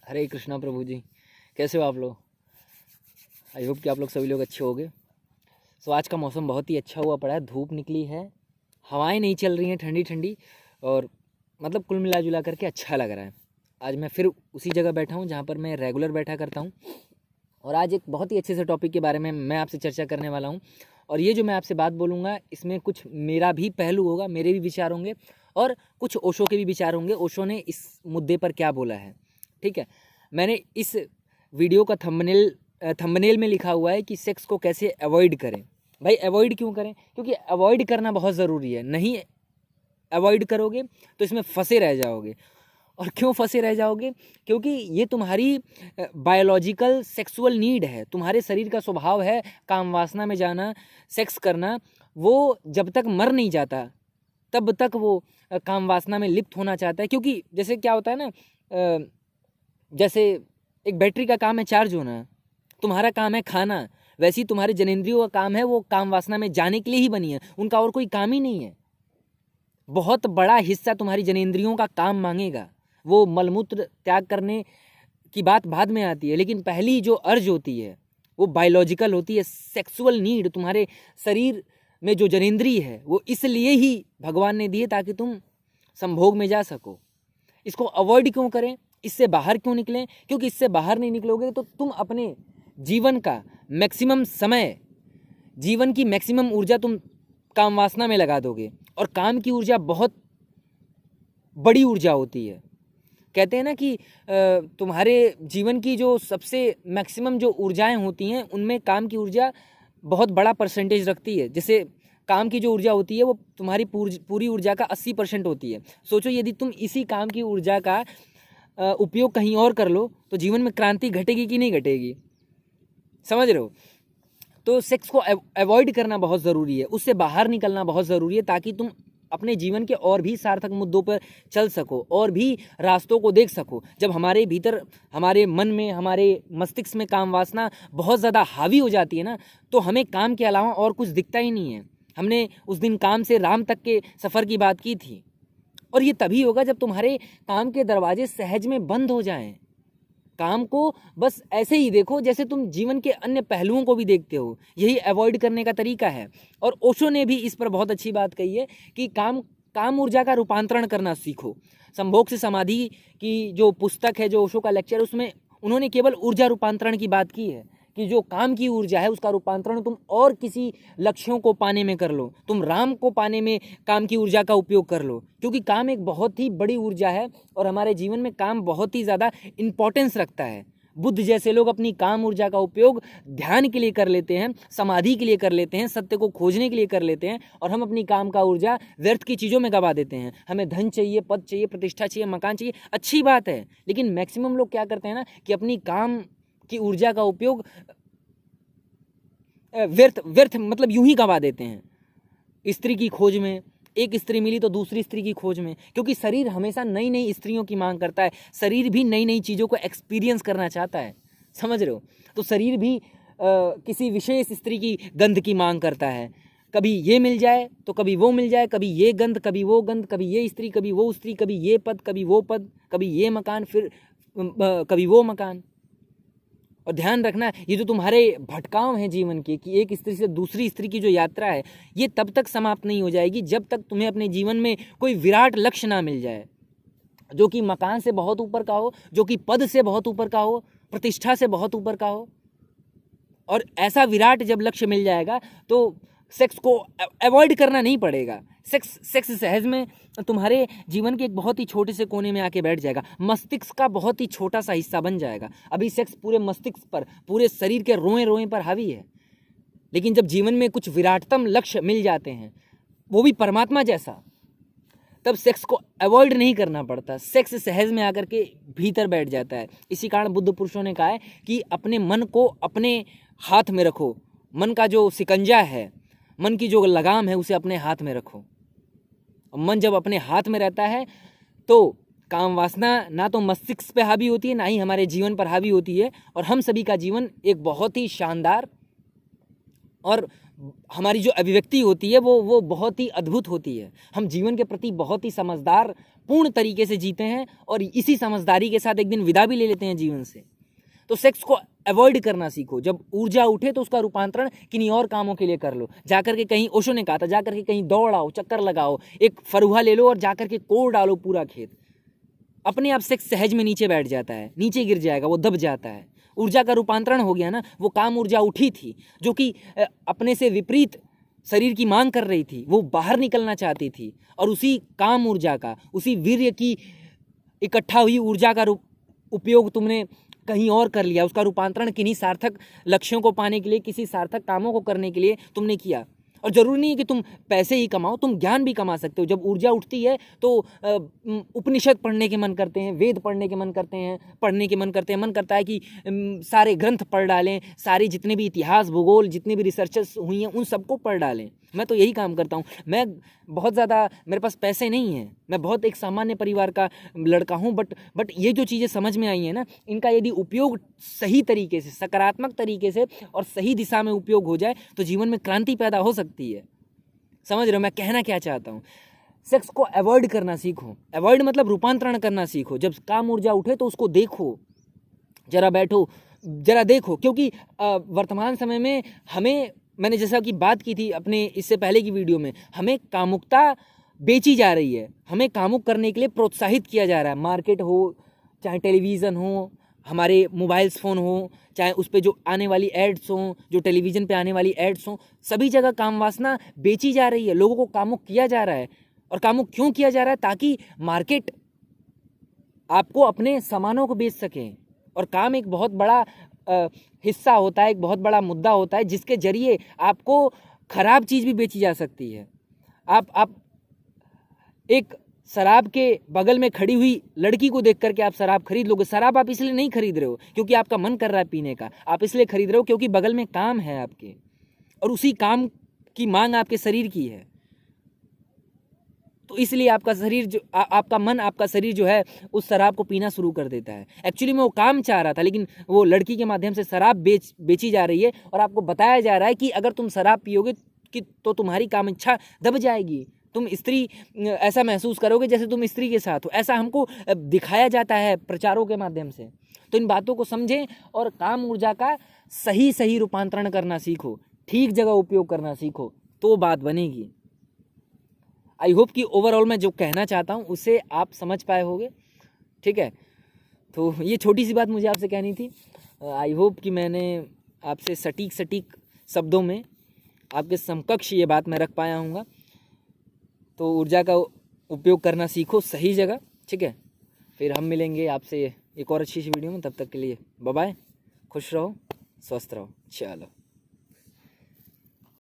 हरे कृष्णा प्रभु जी, कैसे हो आप लोग। आई होप कि आप लोग सभी लोग अच्छे होंगे। सो आज का मौसम बहुत ही अच्छा हुआ पड़ा है, धूप निकली है, हवाएं नहीं चल रही हैं ठंडी ठंडी, और मतलब कुल मिला जुला करके अच्छा लग रहा है। आज मैं फिर उसी जगह बैठा हूँ जहाँ पर मैं रेगुलर बैठा करता हूँ, और आज एक बहुत ही अच्छे से टॉपिक के बारे में मैं आपसे चर्चा करने वाला हूँ। और ये जो मैं आपसे बात बोलूँगा इसमें कुछ मेरा भी पहलू होगा, मेरे भी विचार होंगे, और कुछ ओशो के भी विचार होंगे, ओशो ने इस मुद्दे पर क्या बोला है। ठीक है, मैंने इस वीडियो का थंबनेल में लिखा हुआ है कि सेक्स को कैसे अवॉइड करें। भाई अवॉइड क्यों करें? क्योंकि अवॉइड करना बहुत ज़रूरी है। नहीं अवॉइड करोगे तो इसमें फंसे रह जाओगे। और क्यों फंसे रह जाओगे? क्योंकि ये तुम्हारी बायोलॉजिकल सेक्सुअल नीड है, तुम्हारे शरीर का स्वभाव है काम वासना में जाना, सेक्स करना। वो जब तक मर नहीं जाता तब तक वो काम वासना में लिप्त होना चाहता है। क्योंकि जैसे क्या होता है ना, जैसे एक बैटरी का काम है चार्ज होना, तुम्हारा काम है खाना, वैसे ही तुम्हारे जनेंद्रियों का काम है वो काम वासना में जाने के लिए ही बनी है, उनका और कोई काम ही नहीं है। बहुत बड़ा हिस्सा तुम्हारी जनेंद्रियों का काम मांगेगा। वो मलमूत्र त्याग करने की बात बाद में आती है, लेकिन पहली जो अर्ज होती है वो बायोलॉजिकल होती है, सेक्सुअल नीड। तुम्हारे शरीर में जो जनेंद्रिय है वो इसलिए ही भगवान ने दिए ताकि तुम संभोग में जा सको। इसको अवॉइड क्यों करें, इससे बाहर क्यों निकलें? क्योंकि इससे बाहर नहीं निकलोगे तो तुम अपने जीवन का मैक्सिमम समय, जीवन की मैक्सिमम ऊर्जा तुम काम वासना में लगा दोगे। और काम की ऊर्जा बहुत बड़ी ऊर्जा होती है। कहते हैं ना कि तुम्हारे जीवन की जो सबसे मैक्सिमम जो ऊर्जाएं होती हैं उनमें काम की ऊर्जा बहुत बड़ा परसेंटेज रखती है। जैसे काम की जो ऊर्जा होती है वो तुम्हारी पूरी ऊर्जा का 80% होती है। सोचो यदि तुम इसी काम की ऊर्जा का उपयोग कहीं और कर लो तो जीवन में क्रांति घटेगी कि नहीं घटेगी? समझ रहे हो? तो सेक्स को अवॉइड करना बहुत ज़रूरी है, उससे बाहर निकलना बहुत ज़रूरी है, ताकि तुम अपने जीवन के और भी सार्थक मुद्दों पर चल सको और भी रास्तों को देख सको। जब हमारे भीतर, हमारे मन में, हमारे मस्तिष्क में काम वासना बहुत ज़्यादा हावी हो जाती है ना, तो हमें काम के अलावा और कुछ दिखता ही नहीं है। हमने उस दिन काम से राम तक के सफ़र की बात की थी, और ये तभी होगा जब तुम्हारे काम के दरवाजे सहज में बंद हो जाएं। काम को बस ऐसे ही देखो जैसे तुम जीवन के अन्य पहलुओं को भी देखते हो। यही अवॉइड करने का तरीका है। और ओशो ने भी इस पर बहुत अच्छी बात कही है कि काम ऊर्जा का रूपांतरण करना सीखो। संभोग से समाधि की जो पुस्तक है, जो ओशो का लेक्चर, उसमें उन्होंने केवल ऊर्जा रूपांतरण की बात की है कि जो काम की ऊर्जा है उसका रूपांतरण तुम और किसी लक्ष्यों को पाने में कर लो, तुम राम को पाने में काम की ऊर्जा का उपयोग कर लो। क्योंकि काम एक बहुत ही बड़ी ऊर्जा है और हमारे जीवन में काम बहुत ही ज़्यादा इम्पोर्टेंस रखता है। बुद्ध जैसे लोग अपनी काम ऊर्जा का उपयोग ध्यान के लिए कर लेते हैं, समाधि के लिए कर लेते हैं, सत्य को खोजने के लिए कर लेते हैं, और हम अपनी काम का ऊर्जा व्यर्थ की चीज़ों में गवा देते हैं। हमें धन चाहिए, पद चाहिए, प्रतिष्ठा चाहिए, मकान चाहिए, अच्छी बात है, लेकिन मैक्सिमम लोग क्या करते हैं ना कि अपनी काम की ऊर्जा का उपयोग व्यर्थ मतलब यूं ही गवा देते हैं। स्त्री की खोज में, एक स्त्री मिली तो दूसरी स्त्री की खोज में, क्योंकि शरीर हमेशा नई नई स्त्रियों की मांग करता है। शरीर भी नई नई चीज़ों को एक्सपीरियंस करना चाहता है, समझ रहे हो? तो शरीर भी किसी विशेष स्त्री की गंध की मांग करता है। कभी ये मिल जाए तो कभी वो मिल जाए, कभी ये गंध कभी वो गंध, कभी ये स्त्री कभी वो स्त्री, कभी ये पद कभी वो पद, कभी ये मकान फिर कभी वो मकान। और ध्यान रखना, ये जो तुम्हारे भटकाव हैं जीवन के, कि एक स्त्री से दूसरी स्त्री की जो यात्रा है, ये तब तक समाप्त नहीं हो जाएगी जब तक तुम्हें अपने जीवन में कोई विराट लक्ष्य ना मिल जाए, जो कि मकान से बहुत ऊपर का हो, जो कि पद से बहुत ऊपर का हो, प्रतिष्ठा से बहुत ऊपर का हो। और ऐसा विराट जब लक्ष्य मिल जाएगा तो सेक्स को अवॉइड करना नहीं पड़ेगा। सेक्स सहज में तुम्हारे जीवन के एक बहुत ही छोटे से कोने में आके बैठ जाएगा, मस्तिष्क का बहुत ही छोटा सा हिस्सा बन जाएगा। अभी सेक्स पूरे मस्तिष्क पर, पूरे शरीर के रोए रोए पर हावी है, लेकिन जब जीवन में कुछ विराटतम लक्ष्य मिल जाते हैं, वो भी परमात्मा जैसा, तब सेक्स को अवॉइड नहीं करना पड़ता। सेक्स सहज में आकर के भीतर बैठ जाता है। इसी कारण बुद्ध पुरुषों ने कहा है कि अपने मन को अपने हाथ में रखो। मन का जो सिकंजा है, मन की जो लगाम है, उसे अपने हाथ में रखो। मन जब अपने हाथ में रहता है तो काम वासना ना तो मस्तिष्क पे हावी होती है, ना ही हमारे जीवन पर हावी होती है, और हम सभी का जीवन एक बहुत ही शानदार, और हमारी जो अभिव्यक्ति होती है वो बहुत ही अद्भुत होती है। हम जीवन के प्रति बहुत ही समझदार, पूर्ण तरीके से जीते हैं और इसी समझदारी के साथ एक दिन विदा भी ले लेते हैं जीवन से। तो सेक्स को अवॉइड करना सीखो। जब ऊर्जा उठे तो उसका रूपांतरण किन्हीं और कामों के लिए कर लो। जाकर के कहीं, ओशो ने कहा था, जाकर के कहीं दौड़ आओ, चक्कर लगाओ, एक फरुहा ले लो और जाकर के कोड़ डालो पूरा खेत। अपने आप सेक्स सहज में नीचे बैठ जाता है, नीचे गिर जाएगा, वो दब जाता है। ऊर्जा का रूपांतरण हो गया ना। वो काम ऊर्जा उठी थी जो कि अपने से विपरीत शरीर की मांग कर रही थी, वो बाहर निकलना चाहती थी, और उसी काम ऊर्जा का, उसी वीर्य की इकट्ठा हुई ऊर्जा का उपयोग तुमने कहीं और कर लिया। उसका रूपांतरण किन्हीं सार्थक लक्ष्यों को पाने के लिए, किसी सार्थक कामों को करने के लिए तुमने किया। और ज़रूरी नहीं है कि तुम पैसे ही कमाओ, तुम ज्ञान भी कमा सकते हो। जब ऊर्जा उठती है तो उपनिषद पढ़ने के मन करते हैं, वेद पढ़ने के मन करते हैं, मन करता है कि सारे ग्रंथ पढ़ डालें, सारे जितने भी इतिहास, भूगोल, जितने भी रिसर्चेस हुई हैं उन सबको पढ़ डालें। मैं तो यही काम करता हूँ। मैं बहुत ज़्यादा, मेरे पास पैसे नहीं हैं, मैं बहुत एक सामान्य परिवार का लड़का हूँ, बट ये जो चीज़ें समझ में आई हैं ना, इनका यदि उपयोग सही तरीके से, सकारात्मक तरीके से और सही दिशा में उपयोग हो जाए तो जीवन में क्रांति पैदा हो सकती है। समझ रहे हो मैं कहना क्या चाहता हूँ? सेक्स को अवॉइड करना सीखो। अवॉइड मतलब रूपांतरण करना सीखो। जब काम ऊर्जा उठे तो उसको देखो, जरा बैठो, जरा देखो, क्योंकि वर्तमान समय में हमें, मैंने जैसा कि बात की थी अपने इससे पहले की वीडियो में, हमें कामुकता बेची जा रही है, हमें कामुक करने के लिए प्रोत्साहित किया जा रहा है। मार्केट हो, चाहे टेलीविज़न हो, हमारे मोबाइल्स फ़ोन हो, चाहे उस पर जो आने वाली एड्स हों, जो टेलीविज़न पे आने वाली एड्स हों, सभी जगह काम वासना बेची जा रही है, लोगों को कामुक किया जा रहा है। और कामुक क्यों किया जा रहा है? ताकि मार्केट आपको अपने सामानों को बेच सके। और काम एक बहुत बड़ा हिस्सा होता है, एक बहुत बड़ा मुद्दा होता है, जिसके जरिए आपको खराब चीज़ भी बेची जा सकती है। आप एक शराब के बगल में खड़ी हुई लड़की को देख करके आप शराब खरीद लोगे। शराब आप इसलिए नहीं खरीद रहे हो क्योंकि आपका मन कर रहा है पीने का, आप इसलिए खरीद रहे हो क्योंकि बगल में काम है आपके, और उसी काम की मांग आपके शरीर की है। तो इसलिए आपका शरीर जो आपका मन, आपका शरीर जो है उस शराब को पीना शुरू कर देता है। एक्चुअली में वो काम चाह रहा था, लेकिन वो लड़की के माध्यम से शराब बेची जा रही है और आपको बताया जा रहा है कि अगर तुम शराब पियोगे तो तुम्हारी काम इच्छा दब जाएगी, तुम स्त्री ऐसा महसूस करोगे जैसे तुम स्त्री के साथ हो। ऐसा हमको दिखाया जाता है प्रचारों के माध्यम से। तो इन बातों को समझें और काम ऊर्जा का सही रूपांतरण करना सीखो, ठीक जगह उपयोग करना सीखो, तो बात बनेगी। आई होप कि ओवरऑल मैं जो कहना चाहता हूँ उसे आप समझ पाए होंगे। ठीक है, तो ये छोटी सी बात मुझे आपसे कहनी थी। आई होप कि मैंने आपसे सटीक शब्दों में आपके समकक्ष ये बात मैं रख पाया हूँगा। तो ऊर्जा का उपयोग करना सीखो सही जगह। ठीक है, फिर हम मिलेंगे आपसे एक और अच्छी सी वीडियो में। तब तक के लिए बाय बाय, खुश रहो, स्वस्थ रहो। चलो।